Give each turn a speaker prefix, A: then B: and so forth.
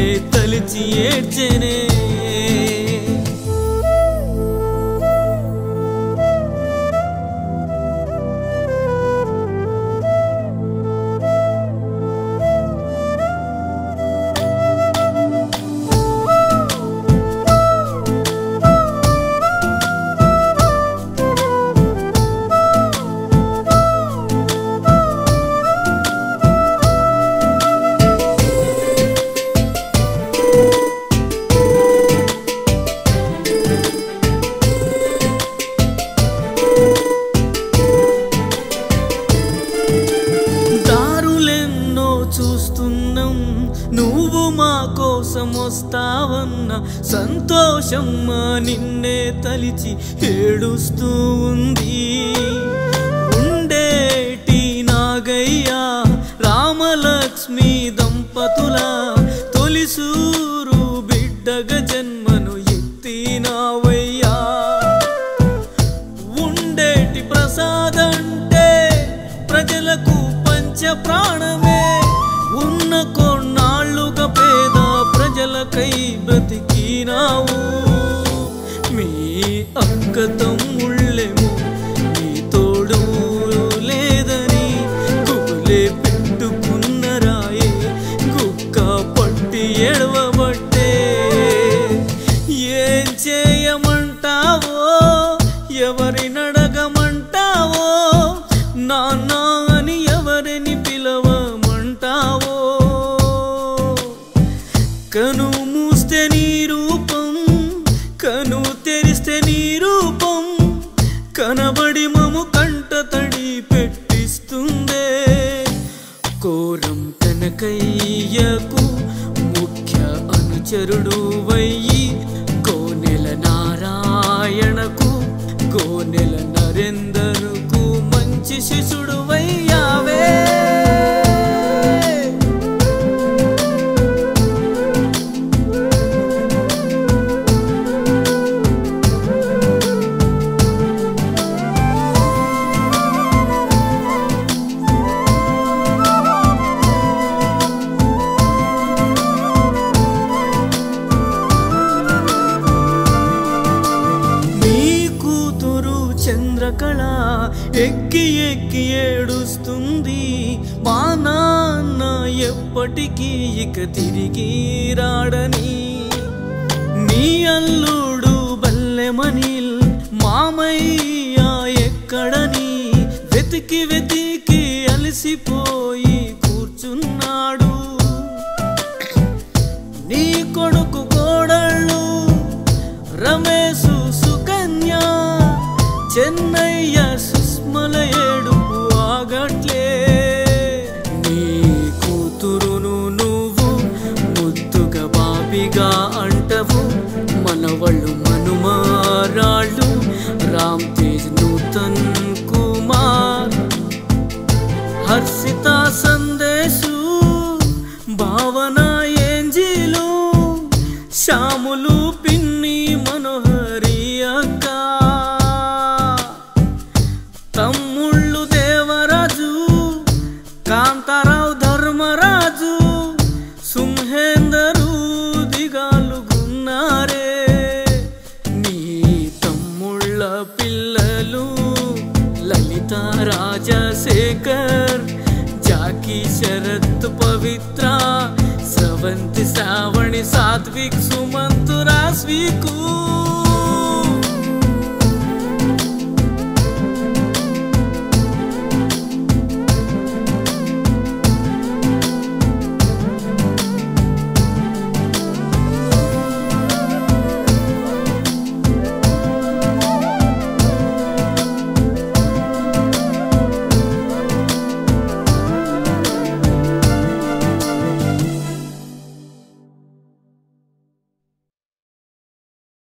A: నిన్నే తలిచి ఏడ్చెనే చూస్తున్నాం నువ్వు మా కోసం వస్తావన్న సంతోషమ్మ నిన్నే తలిచి ఏడుస్తూ ఉంది ఉండేటి నాగయ్య రామలక్ష్మి దంపతుల తొలిసూరు బిడ్డగా జన్మను ఎత్తినావయ్యా ఉండేటి ప్రసాదంటే ప్రజలకు పంచ ప్రాణమే ఉన్న కొన్నాళ్ళుగా పేద ప్రజలకై బ్రతికినావు మీ అక్క తమ్ముళ్ళేమో నీ తోడు లేదని గుబులే పెట్టుకున్నరాయే గుక్క పట్టి ఎడవబట్టే ఏం చేయమంటావో ఎవరినడగమంటావో నాన్న అని ఎవరిని పిలవమంటావో కను మూస్తే నీ రూపం కను తెరిస్తే నీ రూపం కనబడి మము కంట తడి పెట్టిస్తుందే కోరం కనకయ్యకు ముఖ్య అనుచరుడు వయ్యి కోనెల నారాయణకు కోనెల నరేందర్కు మంచి శిశుడు వయ్యావే చంద్రకళ ఎక్కి ఎక్కి ఏడుస్తుంది మా నాన్న ఎప్పటికీ ఇక తిరిగి రాడని నీ అల్లుడు బల్లెమనిల్ మామయ్య ఎక్కడని వెతికి వెతికి అలసిపోయి కూర్చున్నాడు నీ కొడుకు కోడళ్ళు రమేశు సుకన్య చెన్నయ్య సుస్మల ఏడుపు ఆగట్లే నీ కూతురును నువ్వు ముద్దుగా బాబిగా అంటవు మనవళ్ళు మనుమారాళ్ళు రామ్ తేజ్ నూతన్ కుమార్ హర్షిత సందేశు భావన ఏంజిలు శ్యాములు పిన్ని మనోహరి అక్క తమ్ముళ్ళు దేవరాజు కాంతారావు ధర్మరాజు సుమహేందరు దిగాలుగున్నారే నీ తమ్ముళ్ళ పిల్లలు లలిత రాజశేఖర్ జాకీ శరత్ పవిత్ర స్రవంతి శ్రావణి సాత్విక్ సుమంతు రాస్వికు